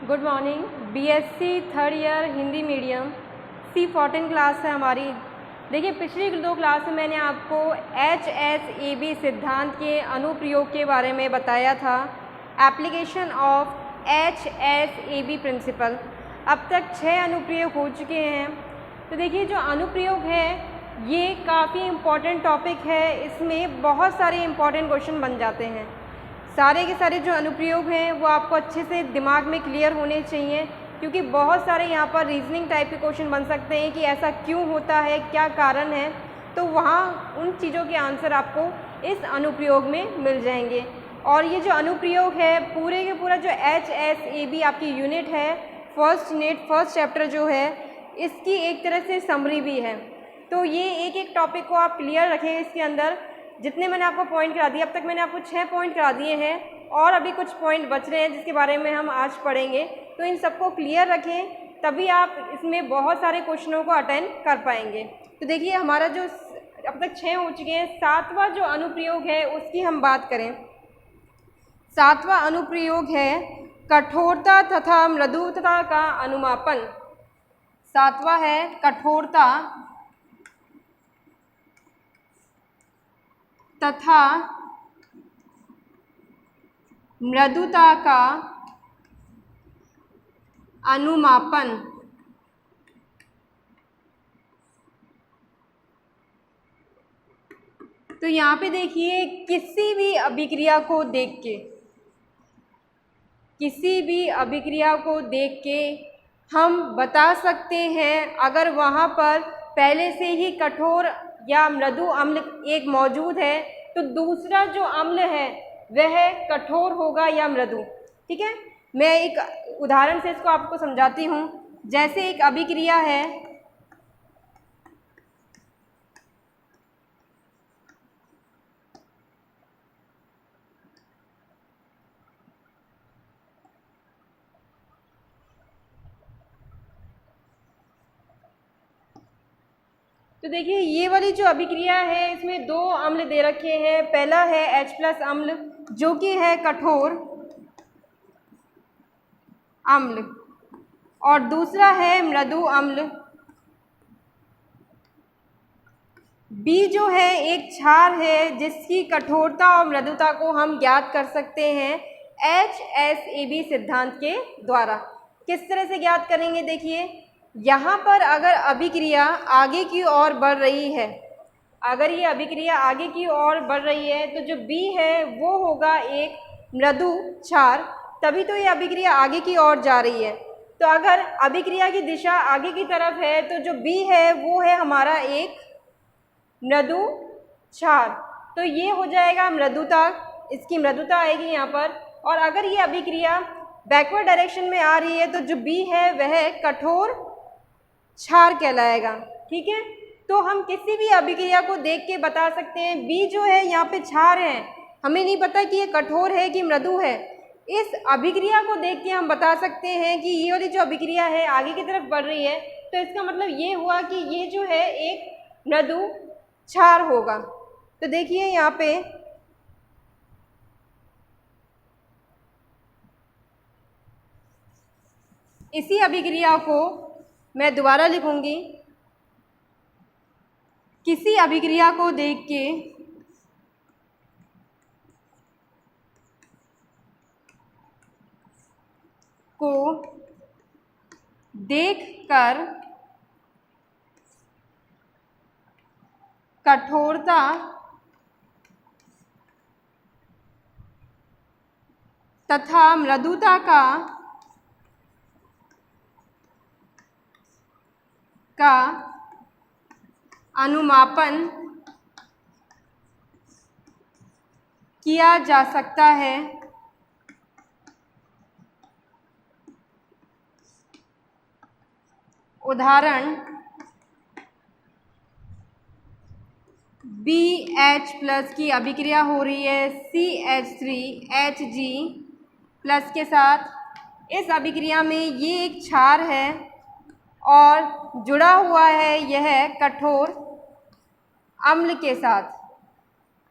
Good morning. BSc third year Hindi medium C14 class है हमारी। देखिए, पिछली 2 क्लास में मैंने आपको HSAB सिद्धांत के अनुप्रयोग के बारे में बताया था, एप्लीकेशन ऑफ HSAB प्रिंसिपल। अब तक 6 अनुप्रयोग हो चुके हैं। तो देखिए, जो अनुप्रयोग है ये काफ़ी इम्पॉर्टेंट टॉपिक है, इसमें बहुत सारे इम्पॉर्टेंट क्वेश्चन बन जाते हैं। सारे के सारे जो अनुप्रयोग हैं वो आपको अच्छे से दिमाग में क्लियर होने चाहिए, क्योंकि बहुत सारे यहाँ पर रीजनिंग टाइप के क्वेश्चन बन सकते हैं कि ऐसा क्यों होता है, क्या कारण है। तो वहाँ उन चीज़ों के आंसर आपको इस अनुप्रयोग में मिल जाएंगे। और ये जो अनुप्रयोग है पूरे के पूरा जो HSAB आपकी यूनिट है, फर्स्ट चैप्टर जो है, इसकी एक तरह से समरी भी है। तो ये एक टॉपिक को आप क्लियर रखें। इसके अंदर जितने मैंने आपको पॉइंट करा दिए, अब तक मैंने आपको 6 पॉइंट करा दिए हैं और अभी कुछ पॉइंट बच रहे हैं जिसके बारे में हम आज पढ़ेंगे। तो इन सबको क्लियर रखें, तभी आप इसमें बहुत सारे क्वेश्चनों को अटेंड कर पाएंगे। तो देखिए, हमारा जो अब तक 6 हो चुके हैं, 7वां जो अनुप्रयोग है उसकी हम बात करें। 7वां अनुप्रयोग है कठोरता तथा मृदुता का अनुमापन। 7वां है कठोरता तथा मृदुता का अनुमापन। तो यहाँ पे देखिए, किसी भी अभिक्रिया को देख के हम बता सकते हैं, अगर वहाँ पर पहले से ही कठोर या मृदु अम्ल एक मौजूद है तो दूसरा जो अम्ल है वह कठोर होगा या मृदु। ठीक है, मैं एक उदाहरण से इसको आपको समझाती हूँ। जैसे एक अभिक्रिया है, तो देखिए ये वाली जो अभिक्रिया है इसमें 2 अम्ल दे रखे हैं। पहला है H+ अम्ल जो कि है कठोर अम्ल, और दूसरा है मृदु अम्ल। B जो है एक क्षार है जिसकी कठोरता और मृदुता को हम ज्ञात कर सकते हैं HSAB सिद्धांत के द्वारा। किस तरह से ज्ञात करेंगे? देखिए, यहाँ पर अगर अभिक्रिया आगे की ओर बढ़ रही है, अगर ये अभिक्रिया आगे की ओर बढ़ रही है तो जो B है वो होगा एक मृदु क्षार, तभी तो ये अभिक्रिया आगे की ओर जा रही है। तो अगर अभिक्रिया की दिशा आगे की तरफ है तो जो B है वो है हमारा एक मृदु क्षार। तो ये हो जाएगा मृदुता, इसकी मृदुता आएगी यहाँ पर। और अगर ये अभिक्रिया बैकवर्ड डायरेक्शन में आ रही है तो जो B है वह कठोर क्षार कहलाएगा। ठीक है, तो हम किसी भी अभिक्रिया को देख के बता सकते हैं। B जो है यहाँ पे क्षार है, हमें नहीं पता कि ये कठोर है कि मृदु है। इस अभिक्रिया को देख के हम बता सकते हैं कि ये वाली जो अभिक्रिया है आगे की तरफ बढ़ रही है, तो इसका मतलब ये हुआ कि ये जो है एक मृदु क्षार होगा। तो देखिए यहाँ पे इसी अभिक्रिया को मैं दोबारा लिखूंगी। किसी अभिक्रिया को देखकर कठोरता तथा मृदुता का अनुमापन किया जा सकता है। उदाहरण BH+ की अभिक्रिया हो रही है CH3Hg+ के साथ। इस अभिक्रिया में ये एक क्षार है और जुड़ा हुआ है यह कठोर अम्ल के साथ,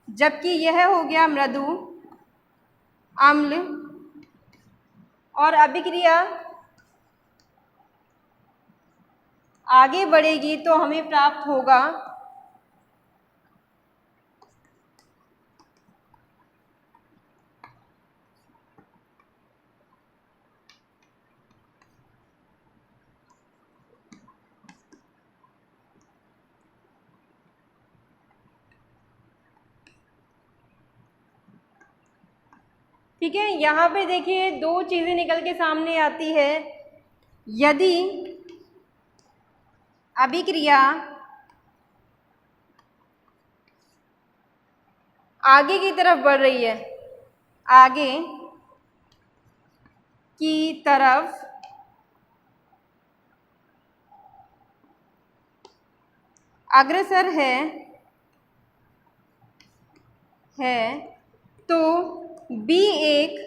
जबकि यह हो गया मृदु अम्ल और अभिक्रिया आगे बढ़ेगी तो हमें प्राप्त होगा ठीक है। यहाँ पे देखिए दो चीज़ें निकल के सामने आती है। यदि अभिक्रिया आगे की तरफ बढ़ रही है, आगे की तरफ अग्रसर है तो बी एक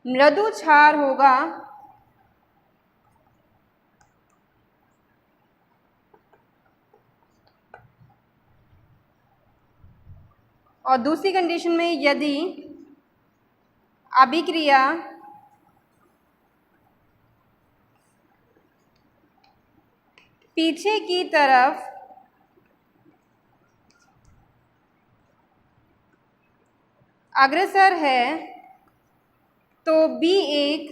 मृदु क्षार होगा और दूसरी कंडीशन में यदि अभिक्रिया पीछे की तरफ अग्रसर है तो बी एक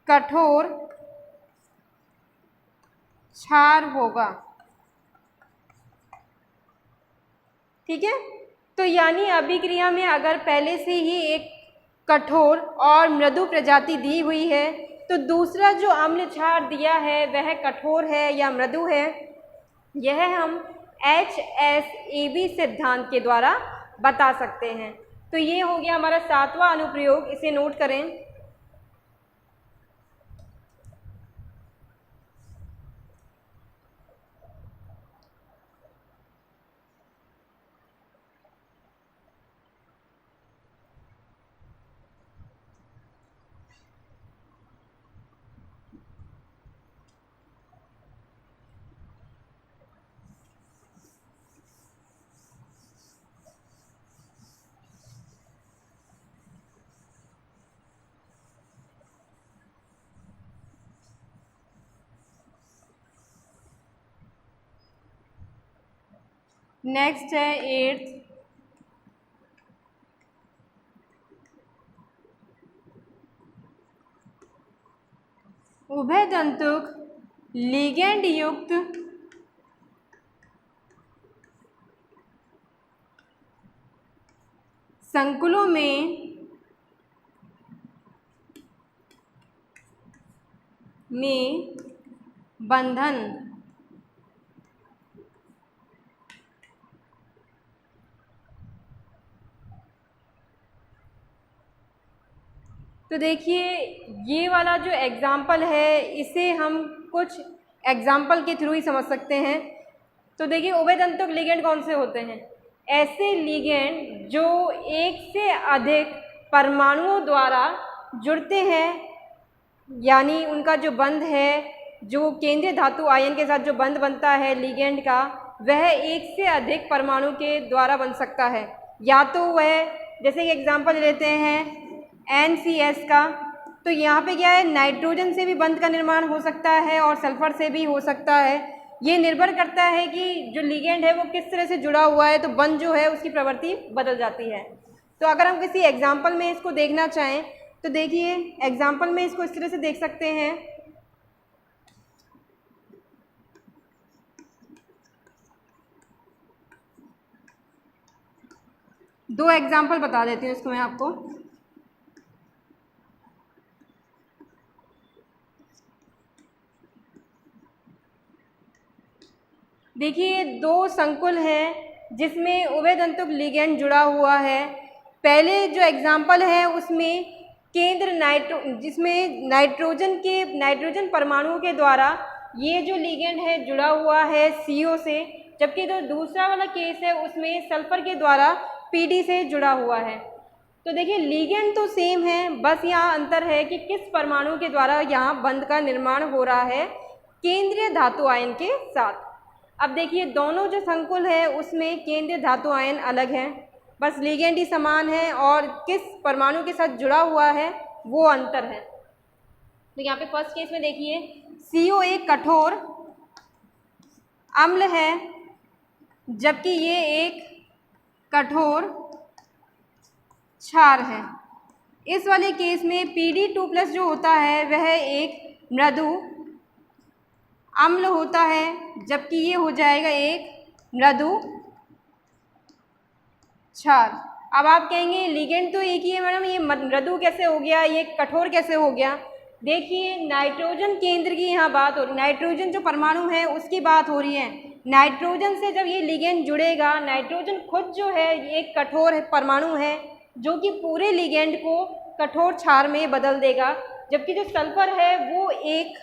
कठोर क्षार होगा। ठीक है। तो यानी अभिक्रिया में अगर पहले से ही एक कठोर और मृदु प्रजाति दी हुई है तो दूसरा जो अम्ल क्षार दिया है वह कठोर है या मृदु है, यह हम HSAB सिद्धांत के द्वारा बता सकते हैं। तो ये हो गया हमारा 7वां अनुप्रयोग, इसे नोट करें। नेक्स्ट है 8th, उभयतंतुक लिगेंड युक्त संकुलों में बंधन तो देखिए ये वाला जो एग्ज़ाम्पल है इसे हम कुछ एग्ज़ाम्पल के थ्रू ही समझ सकते हैं। तो देखिए उभयतंतुक लिगेंड कौन से होते हैं? ऐसे लिगेंड जो एक से अधिक परमाणुओं द्वारा जुड़ते हैं, यानी उनका जो बंध है, जो केंद्रीय धातु आयन के साथ जो बंध बनता है लिगेंड का, वह एक से अधिक परमाणु के द्वारा बन सकता है। या तो वह, जैसे कि एग्जांपल लेते हैं NCS का, तो यहाँ पे क्या है, नाइट्रोजन से भी बंध का निर्माण हो सकता है और सल्फर से भी हो सकता है। ये निर्भर करता है कि जो लिगेंड है वो किस तरह से जुड़ा हुआ है, तो बंध जो है उसकी प्रवृत्ति बदल जाती है। तो अगर हम किसी एग्जाम्पल में इसको देखना चाहें तो देखिए एग्जाम्पल में इसको इस तरह से देख सकते हैं। दो एग्जाम्पल बता देती हूँ इसको मैं आपको। देखिए दो संकुल हैं जिसमें उभयतंतुक लिगेंड जुड़ा हुआ है। पहले जो एग्जाम्पल है उसमें जिसमें नाइट्रोजन परमाणुओं के द्वारा ये जो लिगेंड है जुड़ा हुआ है CO से, जबकि जो दूसरा वाला केस है उसमें सल्फर के द्वारा PD से जुड़ा हुआ है। तो देखिए लिगेंड तो सेम है, बस यहाँ अंतर है कि किस परमाणु के द्वारा यहाँ बंध का निर्माण हो रहा है केंद्रीय धातु आयन के साथ। अब देखिए दोनों जो संकुल है उसमें केंद्रीय धातु आयन अलग हैं। बस लिगेंड ही समान है और किस परमाणु के साथ जुड़ा हुआ है वो अंतर है। तो यहाँ पे फर्स्ट केस में देखिए CO एक कठोर अम्ल है जबकि ये एक कठोर क्षार है। इस वाले केस में PD2+ जो होता है वह एक मृदु अम्ल होता है जबकि ये हो जाएगा एक मृदु क्षार। अब आप कहेंगे लिगेंड तो एक ही है मैडम, ये मृदु कैसे हो गया, ये कठोर कैसे हो गया। देखिए नाइट्रोजन केंद्र की यहाँ बात हो रही, नाइट्रोजन जो परमाणु है उसकी बात हो रही है। नाइट्रोजन से जब ये लिगेंड जुड़ेगा, नाइट्रोजन खुद जो है एक कठोर परमाणु है जो कि पूरे लिगेंड को कठोर क्षार में बदल देगा, जबकि जो सल्फर है वो एक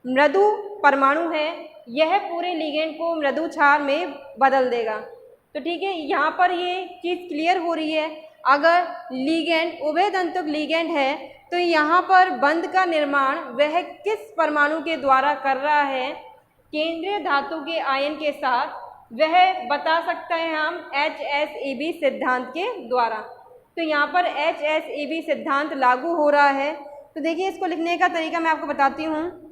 मृदु परमाणु है, यह पूरे लिगेंड को मृदु क्षार में बदल देगा। तो ठीक है, यहाँ पर ये चीज़ क्लियर हो रही है। अगर लिगेंड उभयतंतुक लिगेंड है तो यहाँ पर बंध का निर्माण वह किस परमाणु के द्वारा कर रहा है, केंद्रीय धातु के आयन के साथ, वह बता सकते हैं हम HSAB सिद्धांत के द्वारा। तो यहाँ पर HSAB सिद्धांत लागू हो रहा है। तो देखिए इसको लिखने का तरीका मैं आपको बताती हूँ।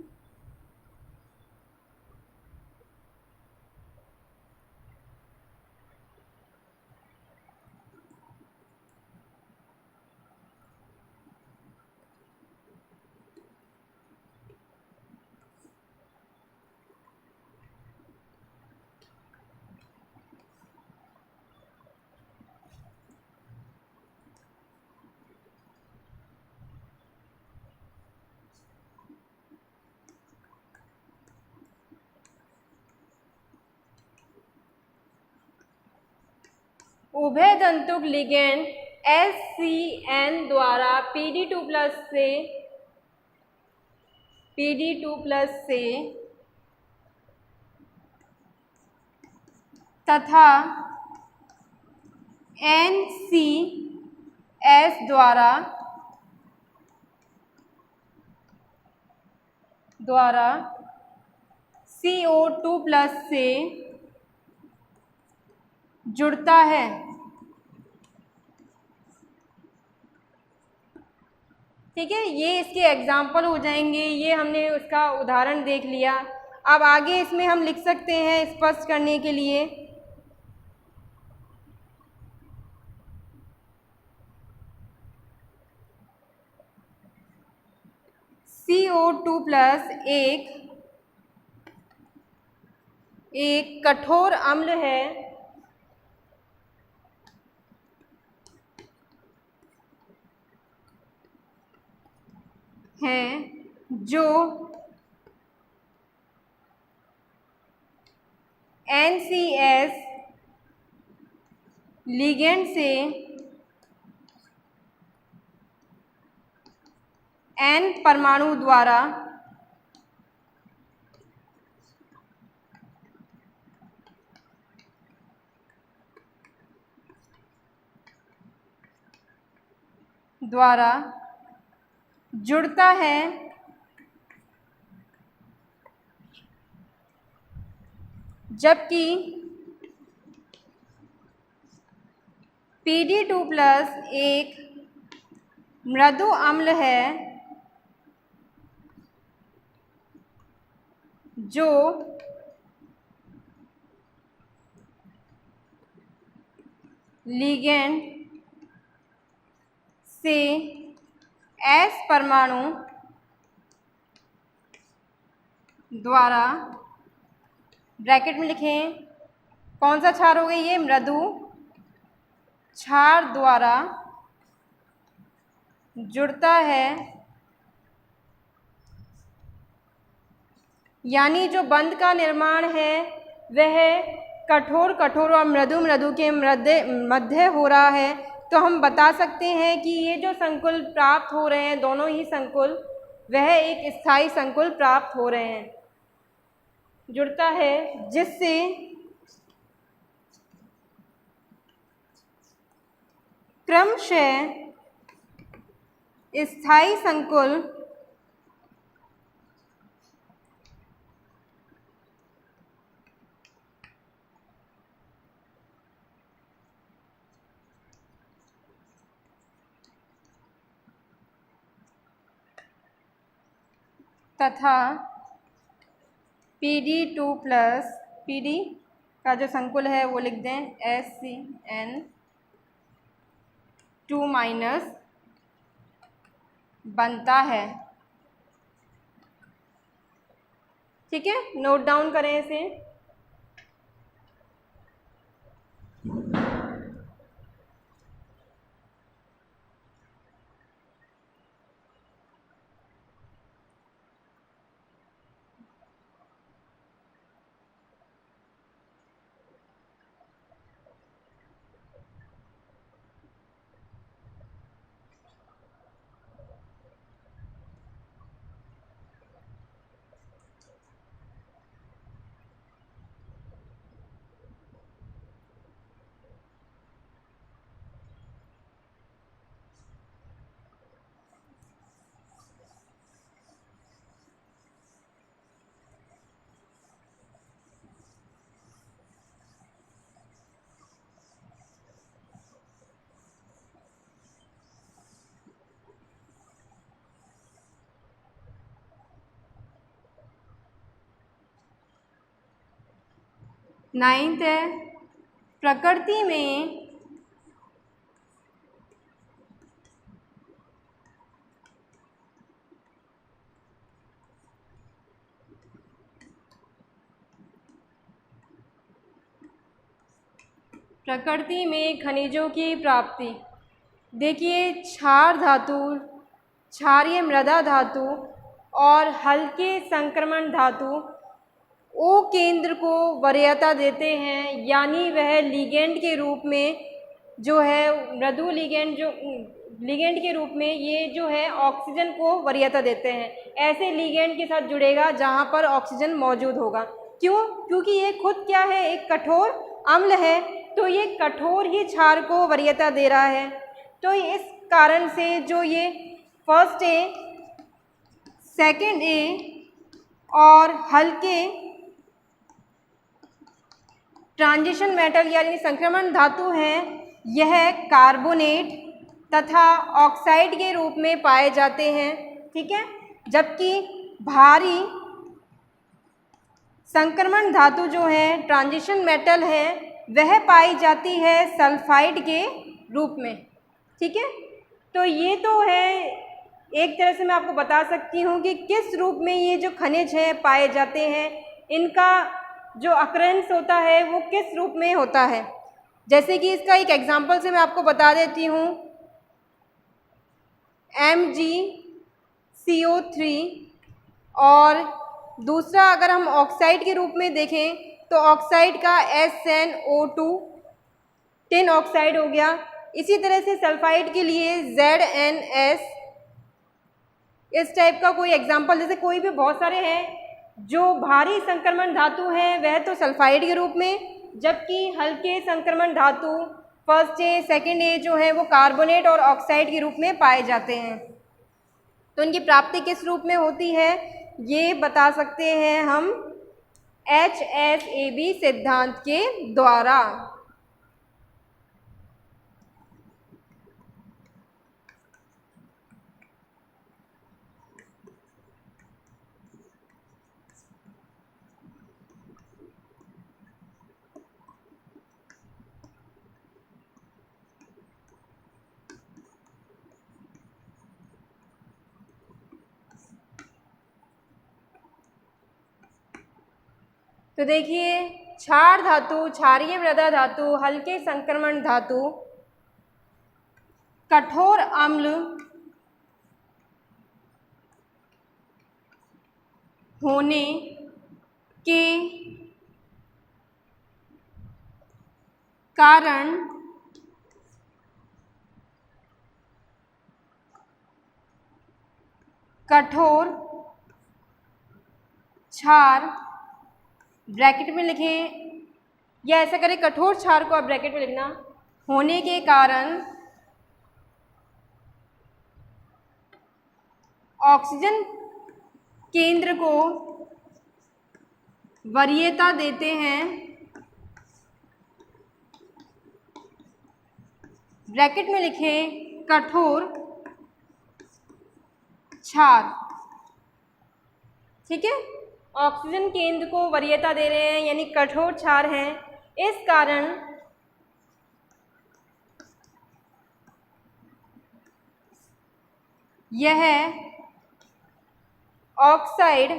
उभयतंतुक लिगेंड HCN द्वारा PD2+ से तथा NCS द्वारा CO2+ से जुड़ता है। ठीक है, ये इसके एग्जाम्पल हो जाएंगे, ये हमने उसका उदाहरण देख लिया। अब आगे इसमें हम लिख सकते हैं स्पष्ट करने के लिए CO2+ एक कठोर अम्ल है जो NCS लिगेंड से N परमाणु द्वारा जुड़ता है, जबकि PD2+ एक मृदु अम्ल है जो लिगेंड से S परमाणु द्वारा, ब्रैकेट में लिखें कौन सा क्षार हो गया, ये मृदु क्षार द्वारा जुड़ता है। यानी जो बंध का निर्माण है वह कठोर और मृदु के मध्य हो रहा है। तो हम बता सकते हैं कि ये जो संकुल प्राप्त हो रहे हैं, दोनों ही संकुल, वह एक स्थायी संकुल प्राप्त हो रहे हैं, जुड़ता है, जिससे क्रमशः स्थायी संकुल तथा PD2 प्लस PD का जो संकुल है वो लिख दें SCN2 माइनस बनता है। ठीक है, नोट डाउन करें इसे। नाइन्थ है, प्रकृति में खनिजों की प्राप्ति। देखिए, क्षार धातु, क्षारीय मृदा धातु और हल्के संक्रमण धातु ओ केंद्र को वरीयता देते हैं, यानी वह लिगेंड के रूप में जो है मृदु लिगेंड, जो लिगेंड के रूप में ये जो है ऑक्सीजन को वरीयता देते हैं। ऐसे लिगेंड के साथ जुड़ेगा जहाँ पर ऑक्सीजन मौजूद होगा। क्यों? क्योंकि ये खुद क्या है, एक कठोर अम्ल है, तो ये कठोर ही क्षार को वरीयता दे रहा है। तो इस कारण से जो ये फर्स्ट ए, सेकंड ए और हल्के ट्रांजिशन मेटल यानी संक्रमण धातु हैं, यह कार्बोनेट तथा ऑक्साइड के रूप में पाए जाते हैं। ठीक है, जबकि भारी संक्रमण धातु जो है, ट्रांजिशन मेटल है, वह पाई जाती है सल्फाइड के रूप में। ठीक है, तो ये तो है एक तरह से मैं आपको बता सकती हूँ कि किस रूप में ये जो खनिज है पाए जाते हैं, इनका जो अक्रेंस होता है वो किस रूप में होता है। जैसे कि इसका एक एग्जांपल से मैं आपको बता देती हूँ, MgCO3, और दूसरा अगर हम ऑक्साइड के रूप में देखें तो ऑक्साइड का SnO2 टिन ऑक्साइड हो गया। इसी तरह से सल्फाइड के लिए ZnS, इस टाइप का कोई एग्जांपल, जैसे कोई भी बहुत सारे हैं। जो भारी संक्रमण धातु है वह तो सल्फाइड के रूप में, जबकि हल्के संक्रमण धातु फर्स्ट ए, सेकेंड ए जो है वो कार्बोनेट और ऑक्साइड के रूप में पाए जाते हैं। तो इनकी प्राप्ति किस रूप में होती है ये बता सकते हैं हम HSAB सिद्धांत के द्वारा। तो देखिए, क्षार धातु, क्षारीय मृदा धातु, हल्के संक्रमण धातु, कठोर अम्ल होने के कारण कठोर क्षार, ब्रैकेट में लिखें या ऐसा करें, कठोर क्षार को आप ब्रैकेट में लिखना, होने के कारण ऑक्सीजन केंद्र को वरीयता देते हैं, ब्रैकेट में लिखें कठोर क्षार। ठीक है। ऑक्सीजन केंद्र को वरीयता दे रहे हैं यानी कठोर क्षार हैं, इस कारण यह ऑक्साइड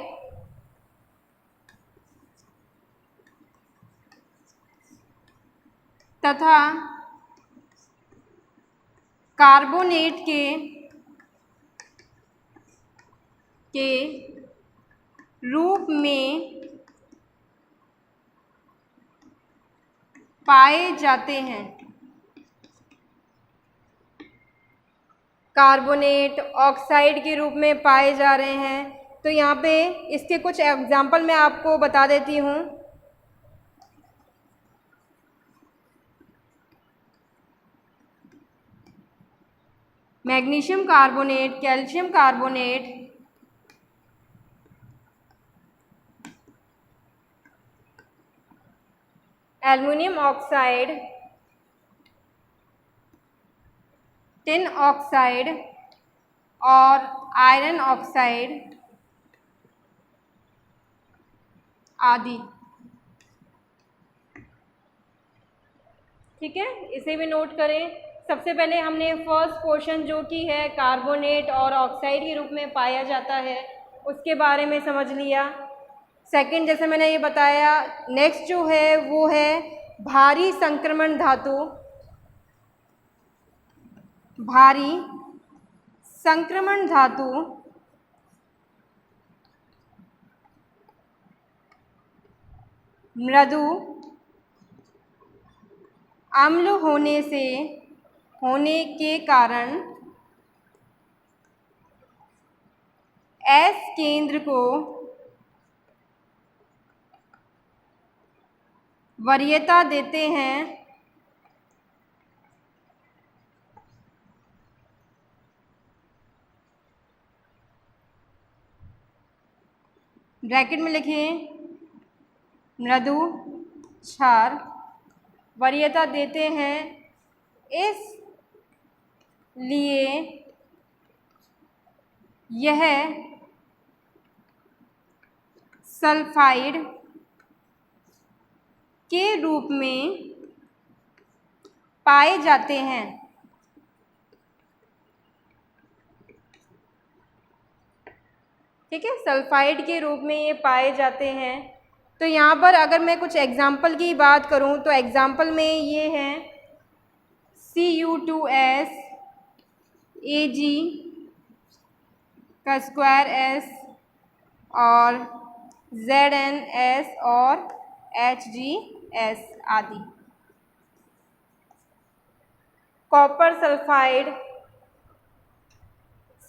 तथा कार्बोनेट के रूप में पाए जाते हैं। कार्बोनेट ऑक्साइड के रूप में पाए जा रहे हैं। तो यहाँ पे इसके कुछ एग्जाम्पल मैं आपको बता देती हूँ। Magnesium carbonate, calcium carbonate, aluminium oxide, tin oxide और आयरन ऑक्साइड आदि। ठीक है, इसे भी नोट करें। सबसे पहले हमने फर्स्ट क्वेश्चन जो कि है कार्बोनेट और ऑक्साइड के रूप में पाया जाता है उसके बारे में समझ लिया। सेकंड, जैसे मैंने ये बताया, नेक्स्ट जो है वो है भारी संक्रमण धातु। भारी संक्रमण धातु मृदु अम्ल होने के कारण एस केंद्र को वरीयता देते हैं। ब्रैकेट में लिखें मृदु क्षार वरीयता देते हैं, इसलिए यह सल्फाइड के रूप में पाए जाते हैं। ठीक है, सल्फाइड के रूप में ये पाए जाते हैं। तो यहाँ पर अगर मैं कुछ एग्जाम्पल की बात करूँ तो एग्जाम्पल में ये हैं Cu2S Ag का स्क्वायर S और ZnS और HgS आदि। Copper sulphide,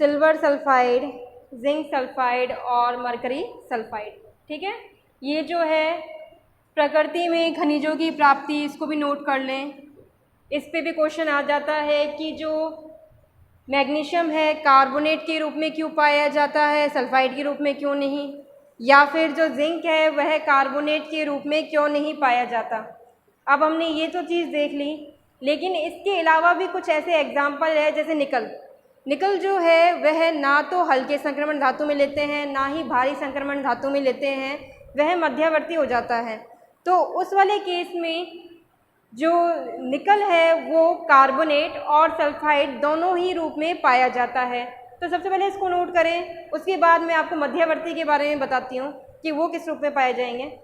silver sulphide, zinc sulphide और मरकरी सल्फाइड। ठीक है, ये जो है प्रकृति में खनिजों की प्राप्ति, इसको भी नोट कर लें। इस पे भी क्वेश्चन आ जाता है कि जो मैग्नीशियम है कार्बोनेट के रूप में क्यों पाया जाता है, सल्फाइड के रूप में क्यों नहीं, या फिर जो जिंक है वह कार्बोनेट के रूप में क्यों नहीं पाया जाता। अब हमने ये तो चीज़ देख ली, लेकिन इसके अलावा भी कुछ ऐसे एग्जाम्पल है जैसे निकल जो है वह ना तो हल्के संक्रमण धातु में लेते हैं ना ही भारी संक्रमण धातु में लेते हैं, वह मध्यवर्ती हो जाता है। तो उस वाले केस में जो निकल है वो कार्बोनेट और सल्फाइड दोनों ही रूप में पाया जाता है। तो सबसे पहले इसको नोट करें, उसके बाद मैं आपको मध्यवर्ती के बारे में बताती हूँ कि वो किस रूप में पाए जाएंगे।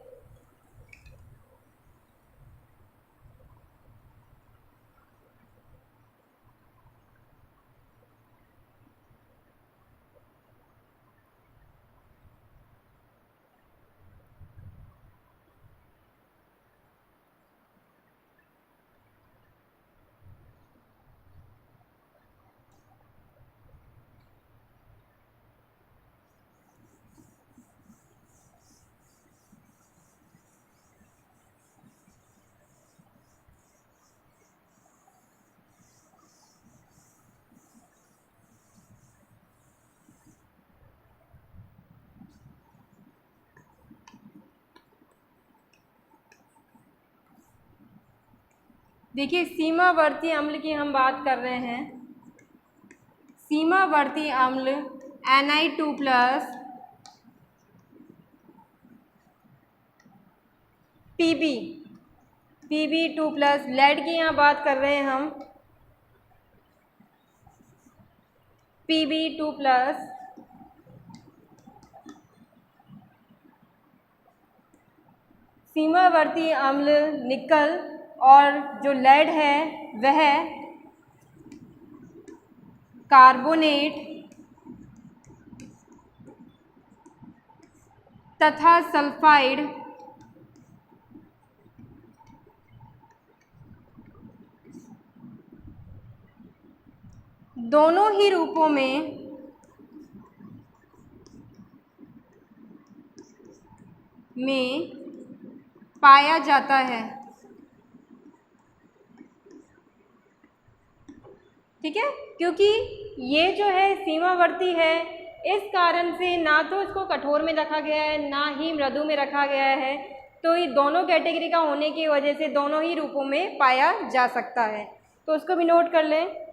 देखिए, सीमावर्ती अम्ल की हम बात कर रहे हैं। सीमावर्ती अम्ल Na2+ Pb, Pb2+, लेड की यहाँ बात कर रहे हैं हम, Pb2+, सीमावर्ती अम्ल निकल, और जो लेड है वह कार्बोनेट तथा सल्फाइड दोनों ही रूपों में पाया जाता है। ठीक है, क्योंकि ये जो है सीमावर्ती है, इस कारण से ना तो इसको कठोर में रखा गया है ना ही मृदु में रखा गया है, तो ये दोनों कैटेगरी का होने की वजह से दोनों ही रूपों में पाया जा सकता है। तो उसको भी नोट कर लें।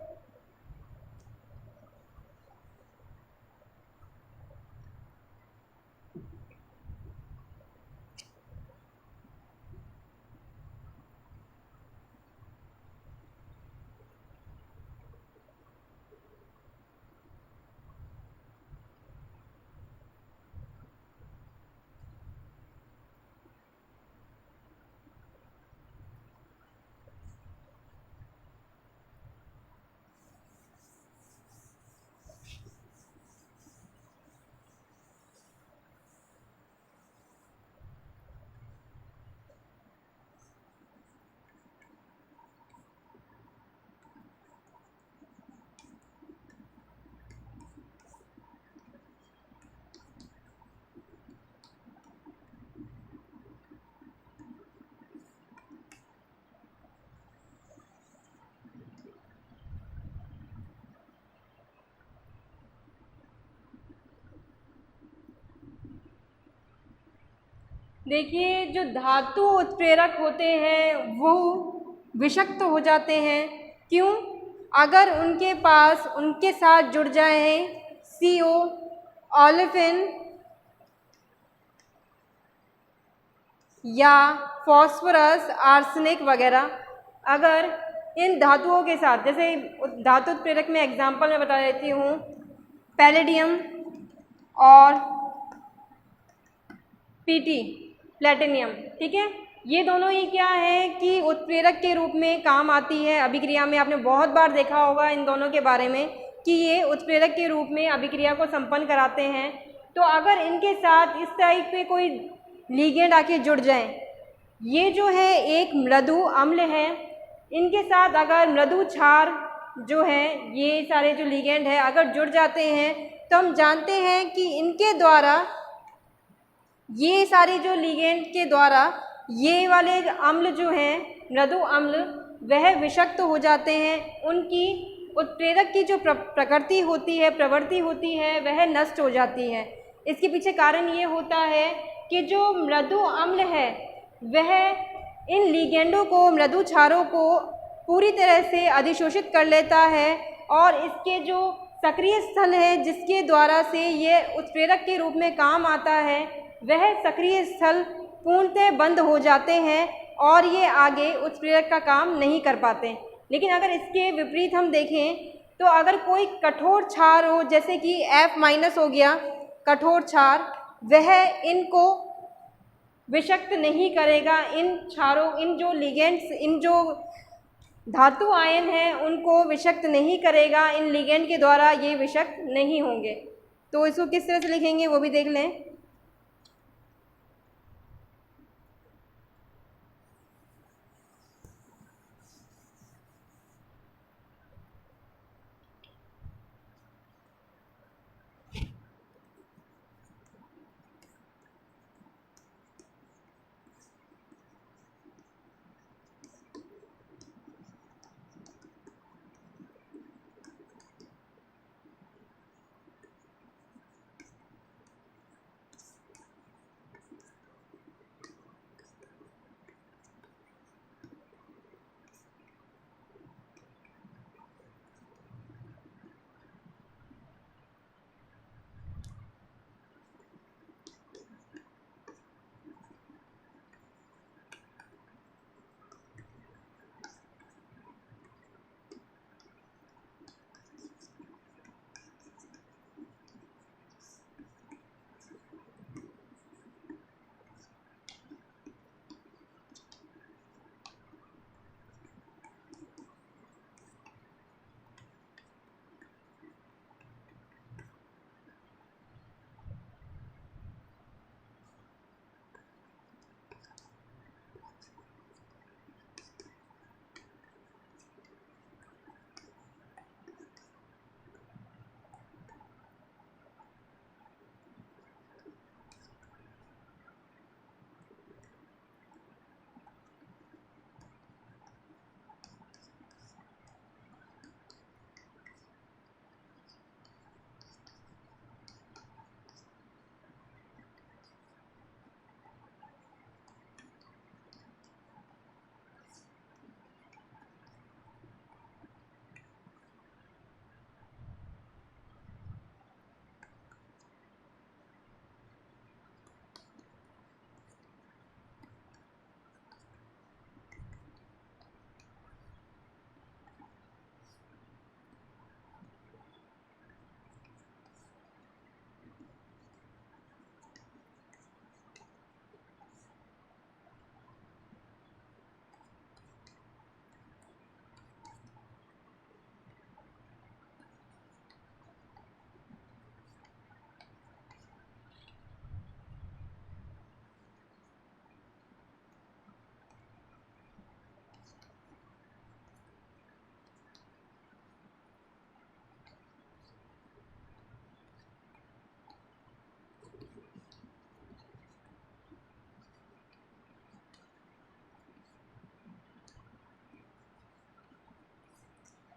देखिए, जो धातु उत्प्रेरक होते हैं वो विषक्त हो जाते हैं। क्यों? अगर उनके पास उनके साथ जुड़ जाए CO, ओलेफिन या फॉस्फोरस, आर्सेनिक वगैरह, अगर इन धातुओं के साथ, जैसे धातु उत्प्रेरक में एग्जाम्पल मैं बता देती हूँ, पैलेडियम और PT, प्लेटिनियम। ठीक है, ये दोनों ही क्या है कि उत्प्रेरक के रूप में काम आती है अभिक्रिया में। आपने बहुत बार देखा होगा इन दोनों के बारे में कि ये उत्प्रेरक के रूप में अभिक्रिया को संपन्न कराते हैं। तो अगर इनके साथ इस टाइप पे कोई लिगेंड आके जुड़ जाए, ये जो है एक मृदु अम्ल है, इनके साथ अगर मृदु क्षार जो है, ये सारे जो लिगेंड है अगर जुड़ जाते हैं तो हम जानते हैं कि इनके द्वारा, ये सारे जो लिगेंड के द्वारा ये वाले अम्ल जो हैं मृदु अम्ल वह विषक्त हो जाते हैं। उनकी उत्प्रेरक की जो प्रकृति होती है, प्रवृत्ति होती है, वह नष्ट हो जाती है। इसके पीछे कारण ये होता है कि जो मृदु अम्ल है वह इन लिगेंडों को, मृदु क्षारों को पूरी तरह से अधिशोषित कर लेता है, और इसके जो सक्रिय स्थल है जिसके द्वारा से ये उत्प्रेरक के रूप में काम आता है, वह सक्रिय स्थल पूर्णतः बंद हो जाते हैं और ये आगे उत्प्रेरक का काम नहीं कर पाते। लेकिन अगर इसके विपरीत हम देखें तो अगर कोई कठोर क्षार हो, जैसे कि F- हो गया कठोर क्षार, वह इनको विषक्त नहीं करेगा। इन क्षारों, इन जो लिगेंड्स, इन जो धातु आयन हैं उनको विषक्त नहीं करेगा। इन लिगेंड के द्वारा ये विषक्त नहीं होंगे। तो इसको किस तरह से लिखेंगे वो भी देख लें।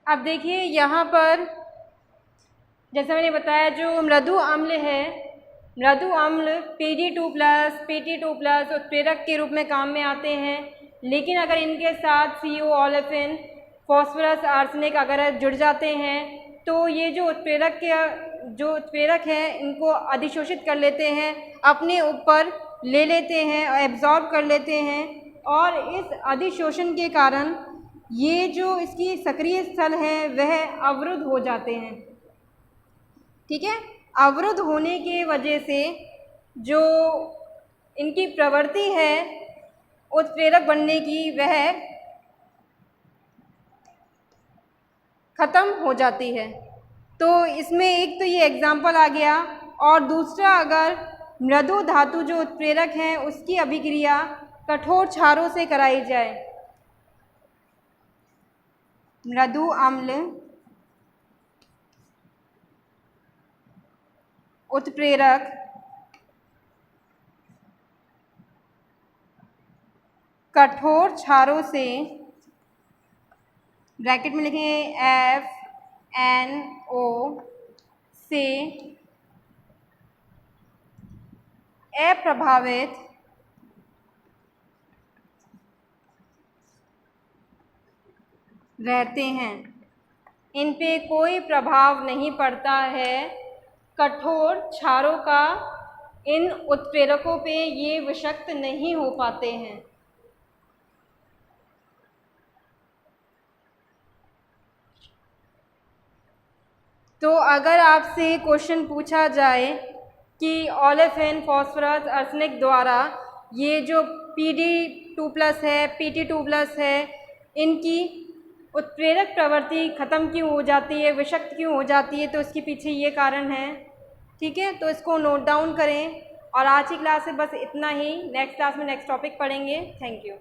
अब देखिए यहाँ पर जैसा मैंने बताया जो मृदु अम्ल है, मृदु अम्ल PD2+, PT2+ उत्प्रेरक के रूप में काम में आते हैं, लेकिन अगर इनके साथ CO, ओलेफिन, फॉस्फोरस, आर्सेनिक अगर जुड़ जाते हैं तो ये जो उत्प्रेरक हैं इनको अधिशोषित कर लेते हैं, अपने ऊपर ले लेते हैं, एब्जॉर्ब कर लेते हैं, और इस अधिशोषण के कारण ये जो इसकी सक्रिय स्थल है वह अवरुद्ध हो जाते हैं। ठीक है, अवरुद्ध होने के वजह से जो इनकी प्रवृत्ति है उत्प्रेरक बनने की वह ख़त्म हो जाती है। तो इसमें एक तो ये एग्जाम्पल आ गया, और दूसरा अगर मृदु धातु जो उत्प्रेरक हैं उसकी अभिक्रिया कठोर क्षारों से कराई जाए, मृदु अम्ल उत्प्रेरक कठोर क्षारों से, ब्रैकेट में लिखेंगे FNO से अप्रभावित रहते हैं, इन पे कोई प्रभाव नहीं पड़ता है कठोर क्षारों का, इन उत्प्रेरकों पे ये विषाक्त नहीं हो पाते हैं। तो अगर आपसे क्वेश्चन पूछा जाए कि ओलेफिन, फॉस्फोरस, आर्सेनिक द्वारा ये जो PD2+ है, PT2+ है, इनकी उत्प्रेरक प्रवृत्ति ख़त्म क्यों हो जाती है, विषाक्त क्यों हो जाती है, तो इसके पीछे ये कारण है। ठीक है, तो इसको नोट डाउन करें। और आज की क्लास से बस इतना ही, नेक्स्ट क्लास में नेक्स्ट टॉपिक पढ़ेंगे। Thank you.